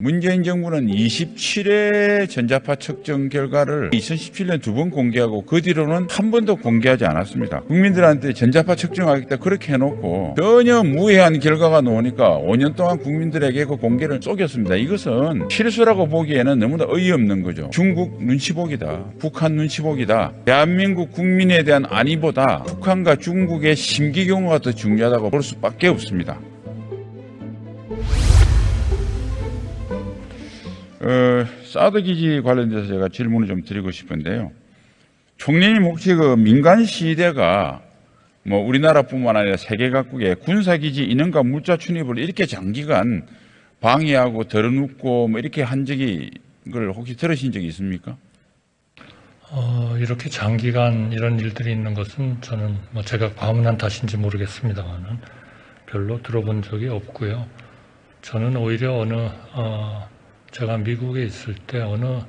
문재인 정부는 27회 전자파 측정 결과를 2017년 2번 공개하고 그 뒤로는 한 번도 공개하지 않았습니다. 국민들한테 전자파 측정하겠다 그렇게 해놓고 전혀 무해한 결과가 나오니까 5년 동안 국민들에게 그 공개를 속였습니다. 이것은 실수라고 보기에는 너무나 어이없는 거죠. 중국 눈치보기다. 북한 눈치보기다. 대한민국 국민에 대한 안위보다 북한과 중국의 심기경호가 더 중요하다고 볼 수밖에 없습니다. 사드 기지 관련돼서 제가 질문을 좀 드리고 싶은데요. 총리님 혹시 그 민간 시대가 뭐 우리나라뿐만 아니라 세계 각국의 군사기지 인원과 물자 출입을 이렇게 장기간 방해하고 덜어눕고 뭐 이렇게 한 적이 걸 혹시 들으신 적이 있습니까? 이렇게 장기간 이런 일들이 있는 것은 저는 뭐 제가 과문한 탓인지 모르겠습니다만은 별로 들어본 적이 없고요. 저는 오히려 제가 미국에 있을 때 어느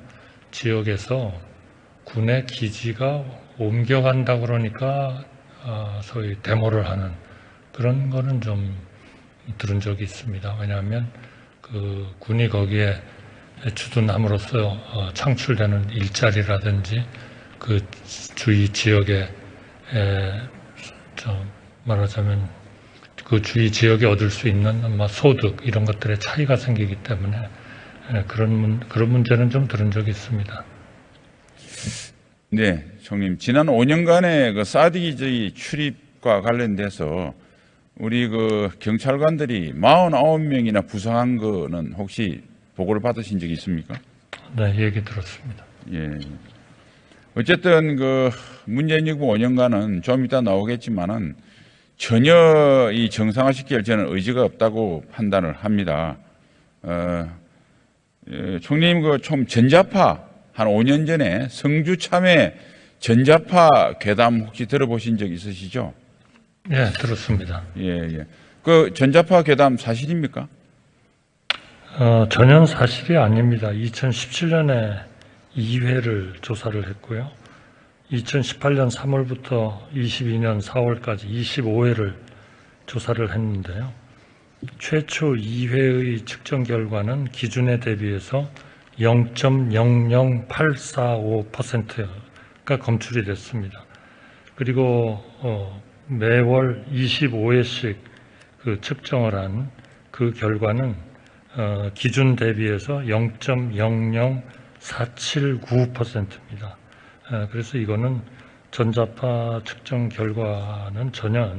지역에서 군의 기지가 옮겨간다 그러니까 소위 데모를 하는 그런 거는 좀 들은 적이 있습니다. 왜냐하면 그 군이 거기에 주둔함으로써 창출되는 일자리라든지 그 주위 지역에 말하자면 그 주위 지역에 얻을 수 있는 소득 이런 것들의 차이가 생기기 때문에 그런 문제는 좀 들은 적이 있습니다. 네, 총님. 지난 5년간의 그 사드 기지 출입과 관련돼서 우리 그 경찰관들이 49명이나 부상한 거는 혹시 보고를 받으신 적이 있습니까? 네, 얘기 들었습니다. 예. 어쨌든 그 문재인 정부 5년간은 좀 이따 나오겠지만은 전혀 이 정상화시킬 저는 의지가 없다고 판단을 합니다. 총리님 그 좀 전자파 한 5년 전에 성주 참외 전자파 괴담 혹시 들어보신 적 있으시죠? 예, 들었습니다. 예. 그 전자파 괴담 사실입니까? 전혀 사실이 아닙니다. 2017년에 2회를 조사를 했고요. 2018년 3월부터 22년 4월까지 25회를 조사를 했는데요. 최초 2회의 측정 결과는 기준에 대비해서 0.00845%가 검출이 됐습니다. 그리고 매월 25회씩 그 측정을 한 그 결과는 기준 대비해서 0.00479%입니다. 그래서 이거는 전자파 측정 결과는 전혀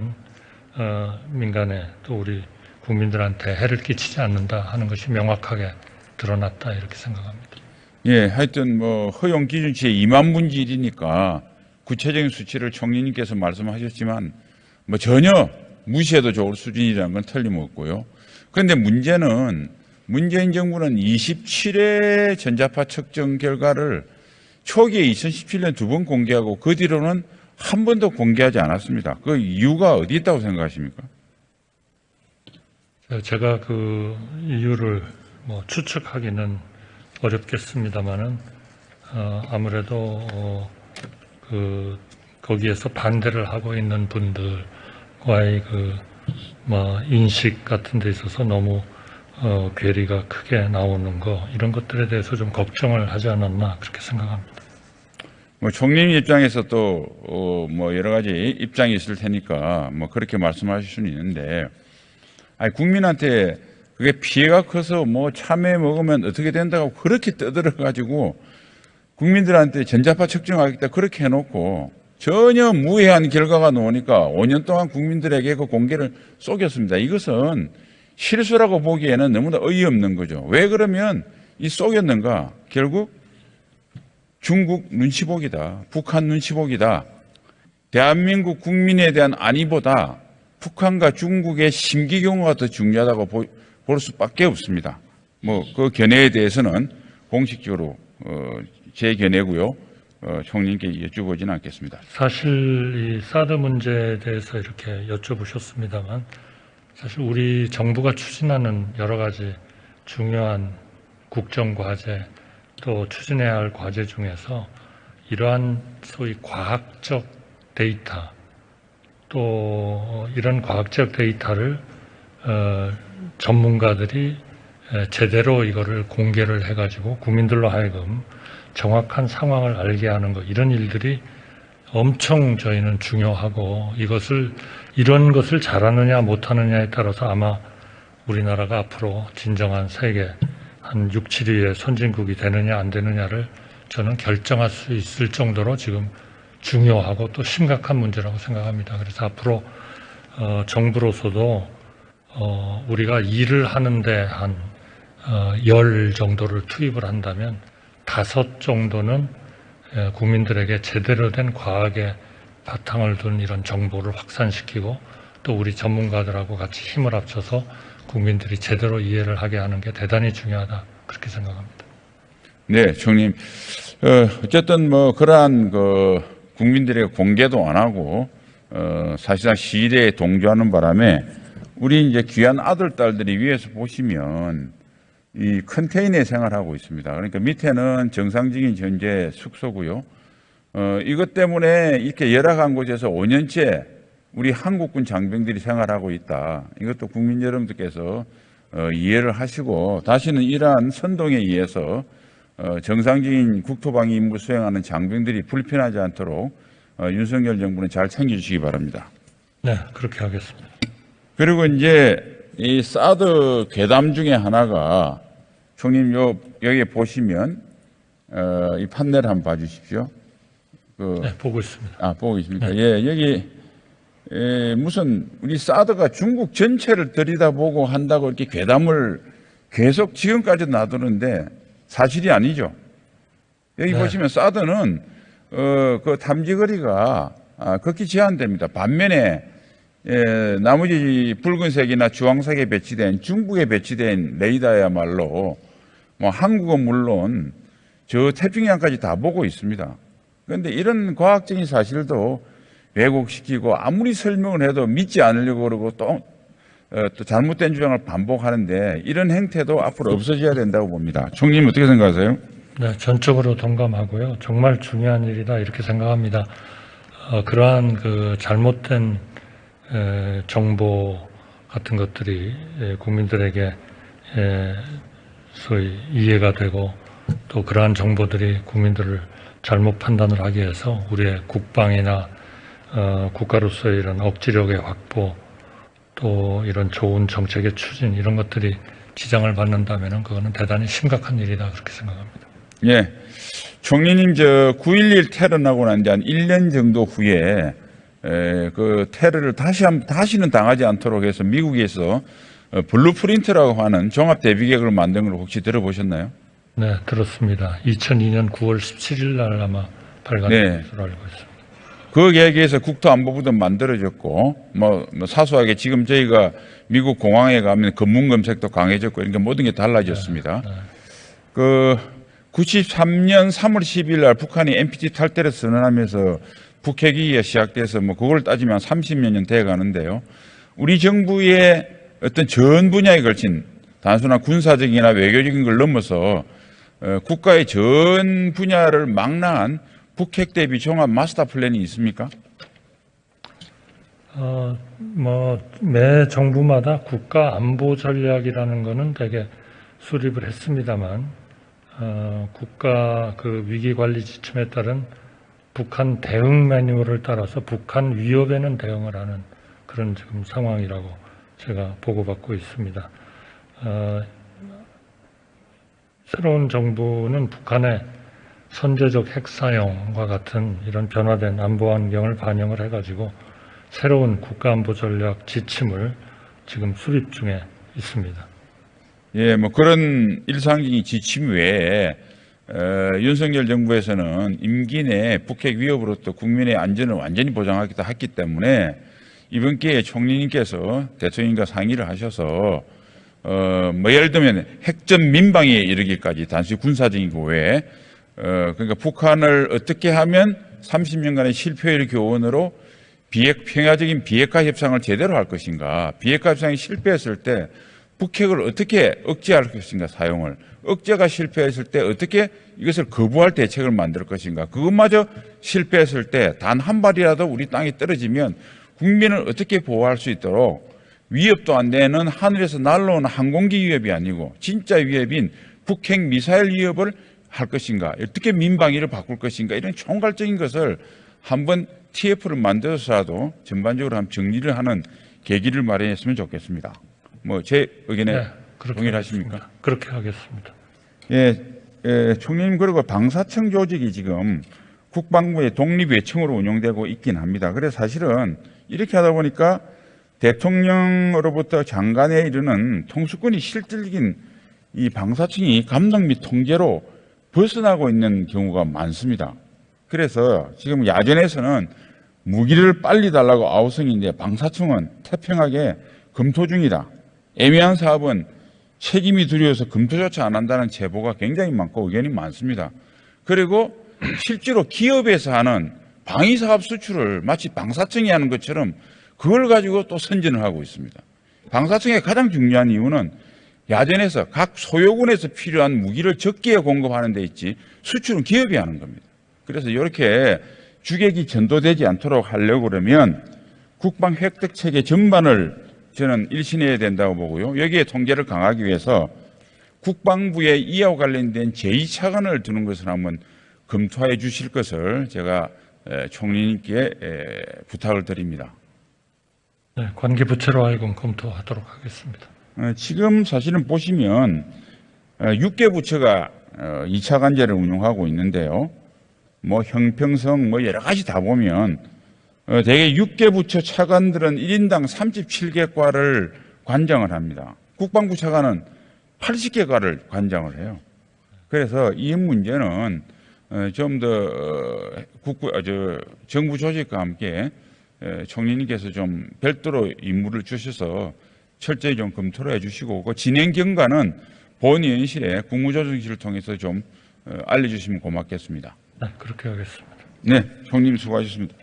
민간에 또 우리 국민들한테 해를 끼치지 않는다 하는 것이 명확하게 드러났다 이렇게 생각합니다. 예, 하여튼 뭐 허용 기준치의 2만 분의 1이니까 구체적인 수치를 총리님께서 말씀하셨지만 뭐 전혀 무시해도 좋을 수준이라는 건 틀림없고요. 그런데 문제는 문재인 정부는 27회 전자파 측정 결과를 초기에 2017년 2번 공개하고 그 뒤로는 한 번도 공개하지 않았습니다. 그 이유가 어디 있다고 생각하십니까? 제가 그 이유를 뭐 추측하기는 어렵겠습니다만은 아무래도 거기에서 반대를 하고 있는 분들과의 인식 같은 데 있어서 너무 괴리가 크게 나오는 거 이런 것들에 대해서 좀 걱정을 하지 않았나 그렇게 생각합니다. 뭐 총리 입장에서 또 뭐 여러 가지 입장이 있을 테니까 뭐 그렇게 말씀하실 수는 있는데, 아니 국민한테 그게 피해가 커서 뭐 참외 먹으면 어떻게 된다고 그렇게 떠들어 가지고 국민들한테 전자파 측정하겠다 그렇게 해놓고 전혀 무해한 결과가 나오니까 5년 동안 국민들에게 그 공개를 속였습니다. 이것은 실수라고 보기에는 너무나 어이없는 거죠. 왜 그러면 이 속였는가? 결국 중국 눈치보기다. 북한 눈치보기다. 대한민국 국민에 대한 안위보다 북한과 중국의 심기경호가 더 중요하다고 볼 수밖에 없습니다. 뭐 그 견해에 대해서는 공식적으로 제 견해고요. 총리님께 여쭈보지는 않겠습니다. 사실 이 사드 문제에 대해서 이렇게 여쭤보셨습니다만 사실 우리 정부가 추진하는 여러 가지 중요한 국정과제 또 추진해야 할 과제 중에서 이러한 소위 과학적 데이터 또 이런 과학적 데이터를 전문가들이 제대로 이거를 공개를 해가지고 국민들로 하여금 정확한 상황을 알게 하는 것, 이런 일들이 엄청 저희는 중요하고, 이런 것을 잘하느냐 못하느냐에 따라서 아마 우리나라가 앞으로 진정한 세계 한 6, 7위의 선진국이 되느냐 안 되느냐를 저는 결정할 수 있을 정도로 지금 중요하고 또 심각한 문제라고 생각합니다. 그래서 앞으로 정부로서도 우리가 일을 하는데 한 10 정도를 투입을 한다면 5 정도는 국민들에게 제대로 된 과학의 바탕을 둔 이런 정보를 확산시키고, 또 우리 전문가들하고 같이 힘을 합쳐서 국민들이 제대로 이해를 하게 하는 게 대단히 중요하다, 그렇게 생각합니다. 네, 총님. 어쨌든 뭐 그러한 국민들에게 공개도 안 하고 사실상 시대에 동조하는 바람에 우리 이제 귀한 아들 딸들이 위에서 보시면 이 컨테이너에 생활하고 있습니다. 그러니까 밑에는 정상적인 현재 숙소고요. 이것 때문에 이렇게 열악한 곳에서 5년째 우리 한국군 장병들이 생활하고 있다. 이것도 국민 여러분들께서 이해를 하시고 다시는 이러한 선동에 의해서 정상적인 국토방위 임무 수행하는 장병들이 불편하지 않도록 윤석열 정부는 잘 챙겨주시기 바랍니다. 네, 그렇게 하겠습니다. 그리고 이제 이 사드 괴담 중에 하나가 총님 여기 보시면 이 판넬 한번 봐주십시오. 네, 보고 있습니다. 보고 있습니까? 네. 예, 여기 무슨 우리 사드가 중국 전체를 들여다보고 한다고 이렇게 괴담을 계속 지금까지 놔두는데 사실이 아니죠. 여기 보시면 사드는 그 탐지거리가 극히 제한됩니다. 반면에 나머지 붉은색이나 주황색에 배치된 중국에 배치된 레이더야말로 뭐 한국은 물론 저 태평양까지 다 보고 있습니다. 그런데 이런 과학적인 사실도 왜곡시키고 아무리 설명을 해도 믿지 않으려고 그러고 또 잘못된 주장을 반복하는데 이런 행태도 앞으로 없어져야 된다고 봅니다. 총님 어떻게 생각하세요? 네, 전적으로 동감하고요. 정말 중요한 일이다 이렇게 생각합니다. 그러한 그 잘못된 정보 같은 것들이 국민들에게 소위 이해가 되고 또 그러한 정보들이 국민들을 잘못 판단을 하게 해서 우리의 국방이나 국가로서의 이런 억지력의 확보 또 이런 좋은 정책의 추진 이런 것들이 지장을 받는다면 그거는 대단히 심각한 일이다 그렇게 생각합니다. 예, 총리님 9.11 테러 나고 난 지 한 1년 정도 후에 그 테러를 다시는 당하지 않도록 해서 미국에서 블루프린트라고 하는 종합 대비 계획을 만든 걸 혹시 들어보셨나요? 네, 들었습니다. 2002년 9월 17일 날 아마 발간된 것으로 알고 있습니다. 그 계획에서 국토안보부도 만들어졌고, 뭐 사소하게 지금 저희가 미국 공항에 가면 검문 검색도 강해졌고, 이렇게 모든 게 달라졌습니다. 그 93년 3월 10일 날 북한이 NPT 탈퇴를 선언하면서 북핵위기가 시작돼서 뭐 그걸 따지면 30여 년 돼 가는데요. 우리 정부의 어떤 전 분야에 걸친 단순한 군사적이나 외교적인 걸 넘어서 국가의 전 분야를 망라한 북핵 대비 종합 마스터 플랜이 있습니까? 매 정부마다 국가 안보 전략이라는 거는 되게 수립을 했습니다만, 국가 그 위기 관리 지침에 따른 북한 대응 매뉴얼을 따라서 북한 위협에는 대응을 하는 그런 지금 상황이라고 제가 보고받고 있습니다. 새로운 정부는 북한의 선제적 핵 사용과 같은 이런 변화된 안보 환경을 반영을 해가지고 새로운 국가안보 전략 지침을 지금 수립 중에 있습니다. 예, 뭐 그런 일상적인 지침 외에 윤석열 정부에서는 임기 내 북핵 위협으로부터 국민의 안전을 완전히 보장하겠다 했기 때문에 이번 기회에 총리님께서 대통령과 상의를 하셔서 뭐 예를 들면 핵전 민방위에 이르기까지 단순히 군사적인 거 외에 그러니까 북한을 어떻게 하면 30년간의 실패율 교훈으로 평화적인 비핵화 협상을 제대로 할 것인가, 비핵화 협상이 실패했을 때 북핵을 어떻게 억제할 것인가, 사용을 억제가 실패했을 때 어떻게 이것을 거부할 대책을 만들 것인가, 그것마저 실패했을 때 단 한 발이라도 우리 땅에 떨어지면 국민을 어떻게 보호할 수 있도록 위협도 안 되는 하늘에서 날라오는 항공기 위협이 아니고 진짜 위협인 북핵 미사일 위협을 할 것인가, 어떻게 민방위를 바꿀 것인가, 이런 총괄적인 것을 한번 TF를 만들어서라도 전반적으로 한번 정리를 하는 계기를 마련했으면 좋겠습니다. 뭐 제 의견에 네, 그렇게 동의하십니까? 하겠습니다. 그렇게 하겠습니다. 예, 총리님, 그리고 방사청 조직이 지금 국방부의 독립외청으로 운영되고 있긴 합니다. 그래서 사실은 이렇게 하다 보니까 대통령으로부터 장관에 이르는 통수권이 실질적인 이 방사청이 감독 및 통제로 벗어나고 있는 경우가 많습니다. 그래서 지금 야전에서는 무기를 빨리 달라고 아우성인데 방사청은 태평하게 검토 중이다. 애매한 사업은 책임이 두려워서 검토조차 안 한다는 제보가 굉장히 많고 의견이 많습니다. 그리고 실제로 기업에서 하는 방위사업 수출을 마치 방사청이 하는 것처럼 그걸 가지고 또 선전을 하고 있습니다. 방사청의 가장 중요한 이유는 야전에서 각 소요군에서 필요한 무기를 적기에 공급하는 데 있지 수출은 기업이 하는 겁니다. 그래서 이렇게 주객이 전도되지 않도록 하려고 그러면 국방 획득 체계 전반을 저는 일신해야 된다고 보고요. 여기에 통제를 강하기 위해서 국방부에 이와 관련된 제2차관을 두는 것을 한번 검토해 주실 것을 제가 총리님께 부탁을 드립니다. 네, 관계부처로 하여금 검토하도록 하겠습니다. 지금 사실은 보시면 6개 부처가 2차 관제를 운영하고 있는데요. 뭐 형평성 뭐 여러 가지 다 보면 대개 6개 부처 차관들은 1인당 37개 과를 관장을 합니다. 국방부 차관은 80개 과를 관장을 해요. 그래서 이 문제는 좀 더 정부 조직과 함께 총리님께서 좀 별도로 임무를 주셔서 철저히 좀 검토를 해주시고 그 진행 경과는 본위원실에 국무조정실을 통해서 좀 알려주시면 고맙겠습니다. 네, 그렇게 하겠습니다. 네, 총리님 수고하셨습니다.